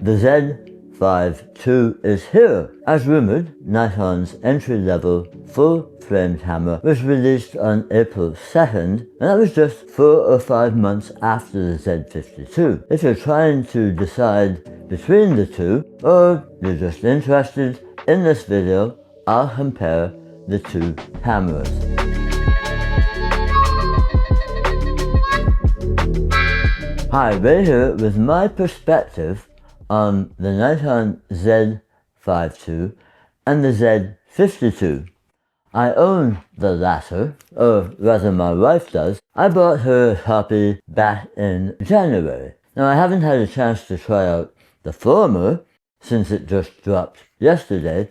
The Z5II is here. As rumoured, Nikon's entry-level full-frame camera was released on April 2nd, and that was just 4 or 5 months after the Z52. If you're trying to decide between the two, or you're just interested in this video, I'll compare the two cameras. Hi, Ray here with my perspective on the Nikon Z5II and the Z52. I own the latter, or rather my wife does. I bought her a copy back in January. Now I haven't had a chance to try out the former since it just dropped yesterday,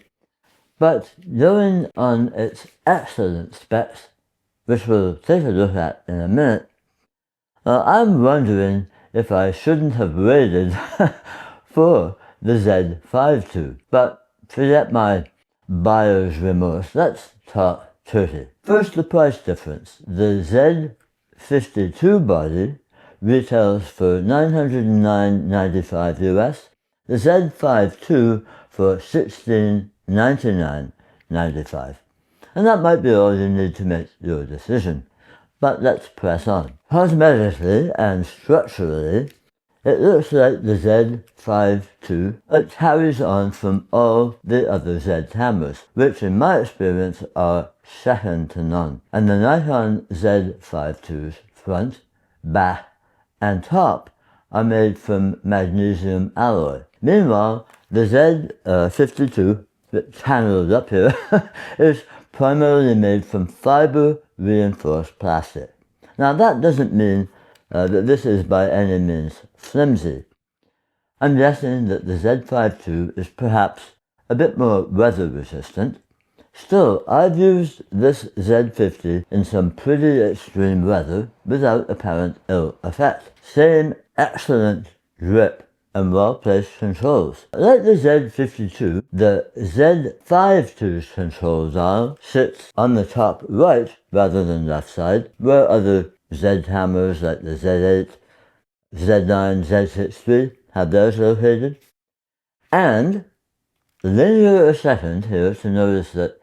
but going on its excellent specs, which we'll take a look at in a minute, I'm wondering if I shouldn't have waited for the Z5II. But forget my buyer's remorse, let's talk turkey. First, the price difference. The Z52 body retails for $909.95 US, the Z5II for $1699.95. And that might be all you need to make your decision. But let's press on. Cosmetically and structurally, it looks like the Z5II carries on from all the other Z cameras, which in my experience are second to none. And the Nikon Z5II's front, back, and top are made from magnesium alloy. Meanwhile, the Z52, channeled up here, is primarily made from fiber-reinforced plastic. Now that doesn't mean that this is by any means flimsy. I'm guessing that the Z52 is perhaps a bit more weather resistant. Still, I've used this Z50 in some pretty extreme weather without apparent ill effect. Same excellent grip and well-placed controls. Like the Z52, the Z5II's control dial sits on the top right rather than left side, where other Z cameras like the Z8, Z9, Z6 III have theirs located. And linear a second here to notice that,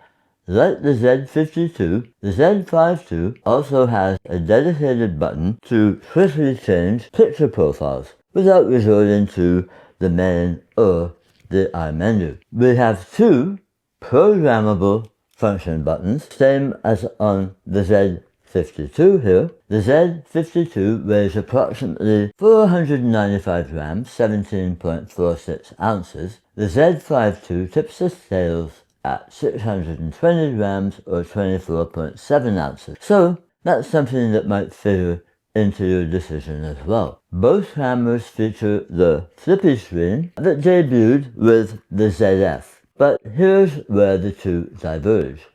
like the Z52, the Z5II also has a dedicated button to quickly change picture profiles without resorting to the main or the I menu. We have two programmable function buttons, same as on the Z52 here. The Z52 weighs approximately 495 grams, 17.46 ounces. The Z5II tips the scales at 620 grams or 24.7 ounces. So that's something that might figure into your decision as well. Both cameras feature the flippy screen that debuted with the ZF. But here's where the two diverge.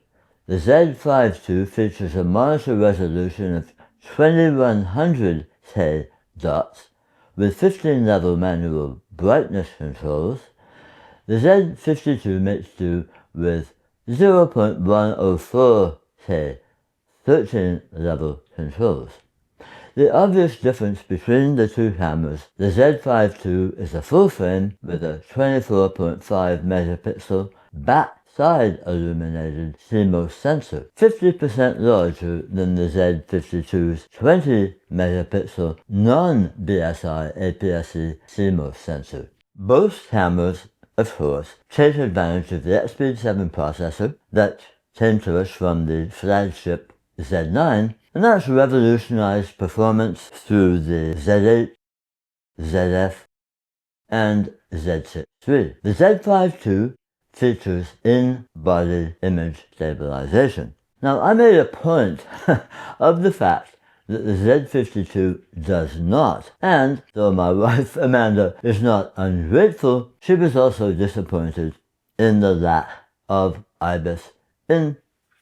The Z5II features a monitor resolution of 2100K dots with 15-level manual brightness controls. The Z52 makes do with 0.104K 13-level controls. The obvious difference between the two cameras, the Z5II is a full frame with a 24.5 megapixel backside illuminated CMOS sensor, 50% larger than the Z52's 20 megapixel non-BSI APS-C CMOS sensor. Both cameras, of course, take advantage of the Speed 7 processor that came to us from the flagship Z9, and that's revolutionized performance through the Z8, ZF, and Z6 III. The Z5II features in-body image stabilization. Now, I made a point of the fact that the Z52 does not, and though my wife Amanda is not ungrateful, she was also disappointed in the lack of IBIS in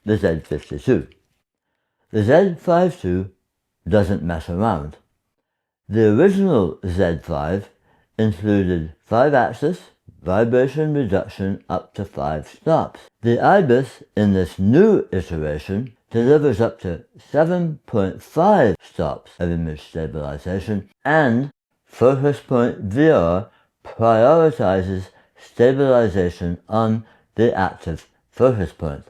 the Z52. The Z5II doesn't mess around. The original Z5 included 5-axis, vibration reduction up to 5 stops. The IBIS in this new iteration delivers up to 7.5 stops of image stabilization and focus point VR prioritizes stabilization on the active focus point.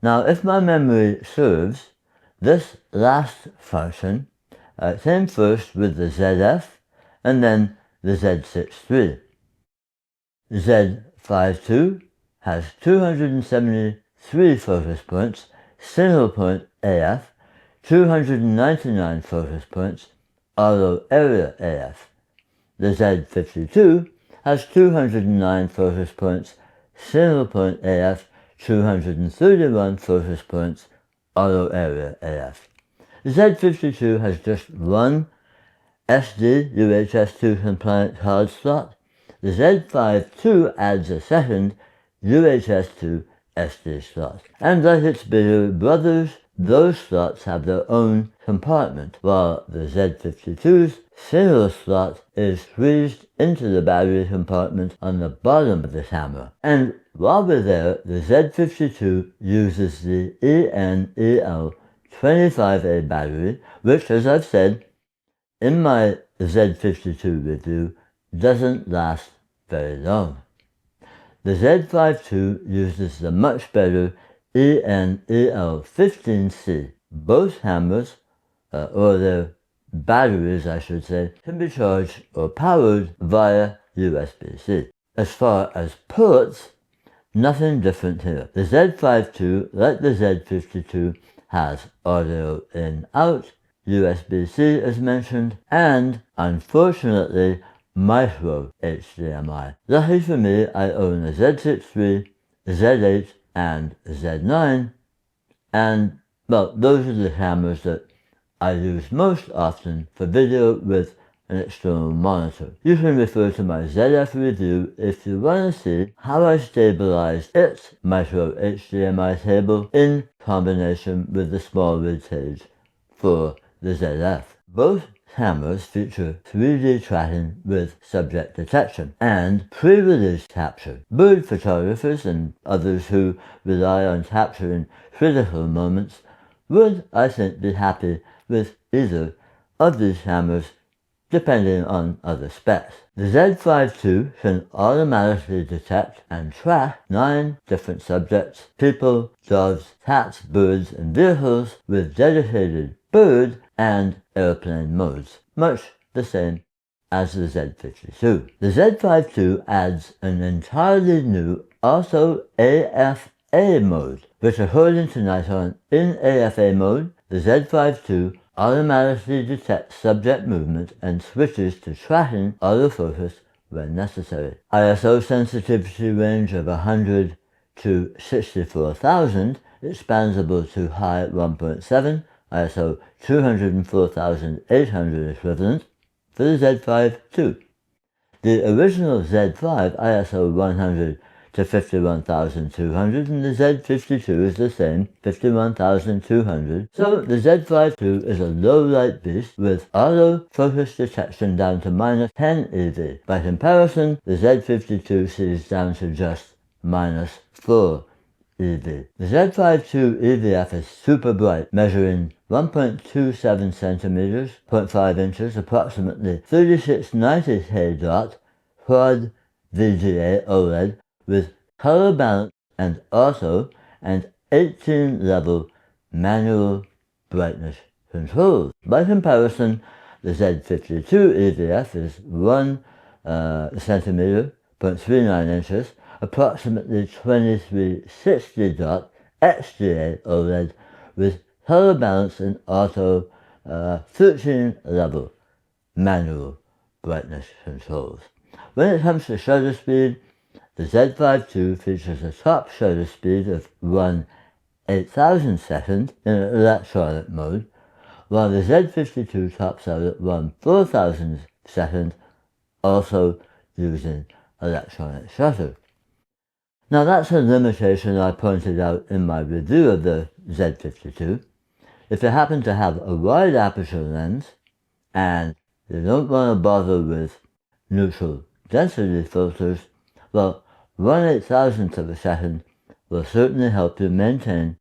Now, if my memory serves, this last function came first with the ZF and then the Z6 III. Z5II has 273 focus points, single point AF, 299 focus points, auto area AF. The Z50II has 209 focus points, single point AF, 231 focus points, auto area AF. The Z52 has just one SD UHS-2 compliant card slot. The Z5II adds a second UHS-2 SD slot. And like its bigger brothers, those slots have their own compartment, while the Z52's single slot is squeezed into the battery compartment on the bottom of the camera. And while we're there, the Z52 uses the ENEL25A battery, which, as I've said in my Z52 review, doesn't last very long. The Z5II uses the much better ENEL15C. Both cameras, or their batteries I should say, can be charged or powered via USB-C. As far as ports, nothing different here. The Z5II, like the Z52, has audio in-out, USB-C as mentioned, and unfortunately micro HDMI. Lucky for me, I own a Z6 III, Z8 and Z9, and well, those are the cameras that I use most often for video with an external monitor. You can refer to my ZF review if you want to see how I stabilized its micro HDMI cable in combination with the small rig cage for the ZF. Both cameras feature 3D tracking with subject detection and pre-release capture. Bird photographers and others who rely on capturing critical moments would, I think, be happy with either of these cameras depending on other specs. The Z5II can automatically detect and track 9 different subjects, people, dogs, cats, birds, and vehicles with dedicated bird and airplane modes, much the same as the Z52. The Z52 adds an entirely new also AFA mode, which according to Nikon, in AFA mode, the Z52 automatically detects subject movement and switches to tracking autofocus when necessary. ISO sensitivity range of 100 to 64,000, expandable to high 1.7, ISO 204,800 equivalent for the Z5II. The original Z5 ISO 100 to 51,200 and the Z52 is the same, 51,200. So the Z5II is a low light beast with autofocus detection down to -10 EV. By comparison, the Z52 sees down to just -4 EV. The Z5II EVF is super bright, measuring 1.27 centimeters, 0.5 inches, approximately 3690K dot, quad VGA OLED with color balance and auto and 18 level manual brightness controls. By comparison, the Z52 EVF is 1 centimeter, 0.39 inches, approximately 2360 dot XGA OLED with color balance and auto 13 level manual brightness controls. When it comes to shutter speed, the Z5II features a top shutter speed of 1/8000 second in electronic mode, while the Z52 tops out at 1/4000 second, also using electronic shutter. Now that's a limitation I pointed out in my review of the Z52. If you happen to have a wide aperture lens and you don't want to bother with neutral density filters, well, 1/8000th of a second will certainly help you maintain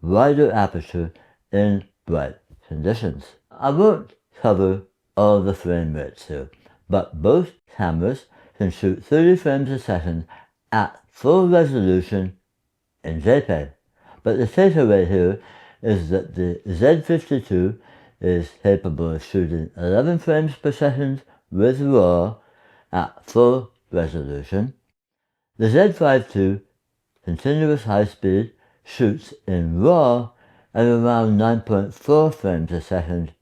wider aperture in bright conditions. I won't cover all the frame rates here, but both cameras can shoot 30 frames a second at full resolution in JPEG. But the takeaway here is that the Z52 is capable of shooting 11 frames per second with RAW at full resolution. The Z5II continuous high speed shoots in RAW at around 9.4 frames a second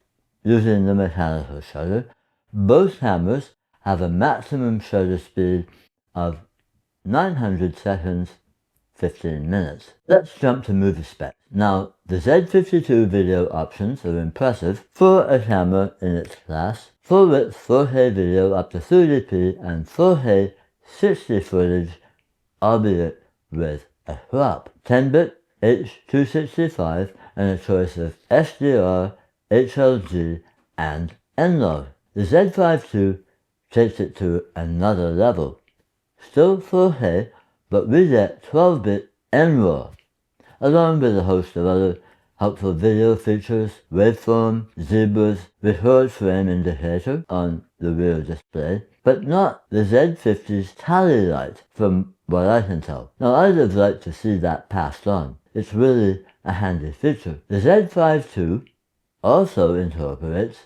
using the mechanical shutter. Both cameras have a maximum shutter speed of 900 seconds, 15 minutes. Let's jump to movie specs. Now, the Z52 video options are impressive for a camera in its class. Full width 4K video up to 30p and 4K 60 footage, albeit with a crop. 10-bit H.265 and a choice of SDR, HLG and N-Log. The Z5II takes it to another level. Still 4K, but we get 12-bit NRAW, along with a host of other helpful video features, waveform, zebras, record frame indicator on the rear display, but not the Z50's tally light from what I can tell. Now I'd have liked to see that passed on. It's really a handy feature. The Z5II also incorporates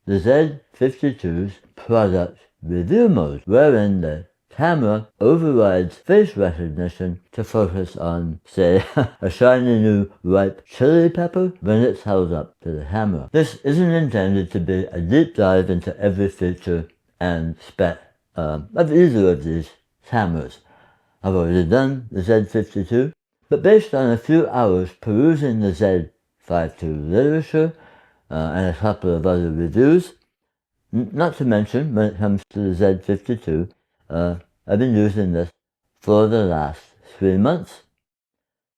the Z52's product review mode, wherein the camera overrides face recognition to focus on, say, a shiny new ripe chili pepper when it's held up to the camera. This isn't intended to be a deep dive into every feature and spec of either of these cameras. I've already done the Z52, but based on a few hours perusing the Z5II literature and a couple of other reviews, not to mention when it comes to the Z52, I've been using this for the last 3 months.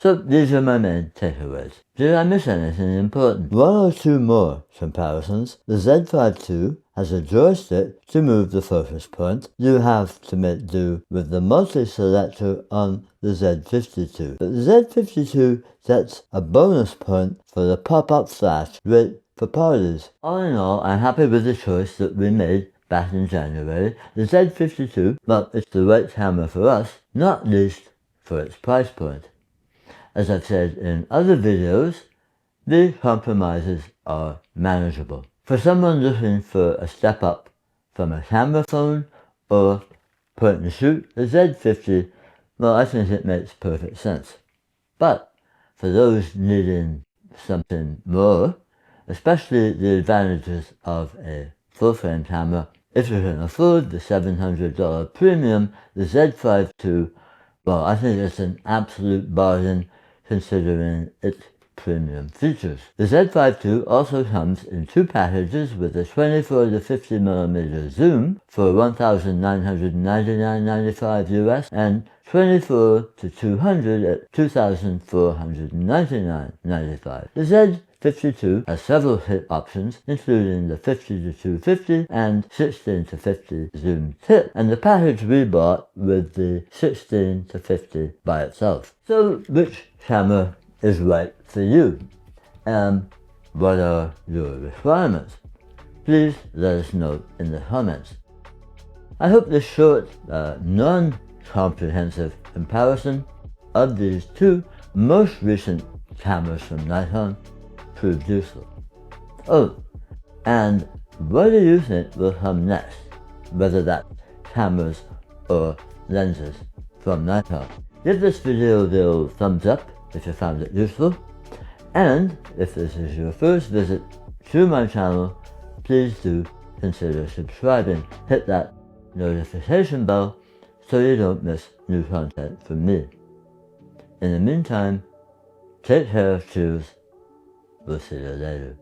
So these are my main takeaways. Did I miss anything important? One or two more comparisons. The Z5II has a joystick to move the focus point. You have to make do with the multi-selector on the Z52. But the Z52 gets a bonus point for the pop-up flash, great for parties. All in all, I'm happy with the choice that we made back in January. The Z52, well, it's the right camera for us, not least for its price point. As I've said in other videos, the compromises are manageable. For someone looking for a step up from a camera phone or point and shoot, the Z50, well, I think it makes perfect sense. But for those needing something more, especially the advantages of a full-frame camera, if you can afford the $700 premium, the Z5II, well, I think it's an absolute bargain considering its premium features. The Z5II also comes in 2 packages with a 24 to 50mm zoom for $1,999.95 US and 24 to 200 at $2,499.95. The Z52 has several hit options, including the 50 to 250 and 16 to 50 zoom tip, and the package we bought with the 16 to 50 by itself. So which camera is right for you? And what are your requirements? Please let us know in the comments. I hope this short, non-comprehensive comparison of these 2 most recent cameras from Nikon proved useful. Oh, and what do you think will come next, whether that's cameras or lenses from Nikon? Give this video the old thumbs up if you found it useful, and if this is your first visit to my channel, please do consider subscribing. Hit that notification bell so you don't miss new content from me. In the meantime, take care, cheers, we'll see you later.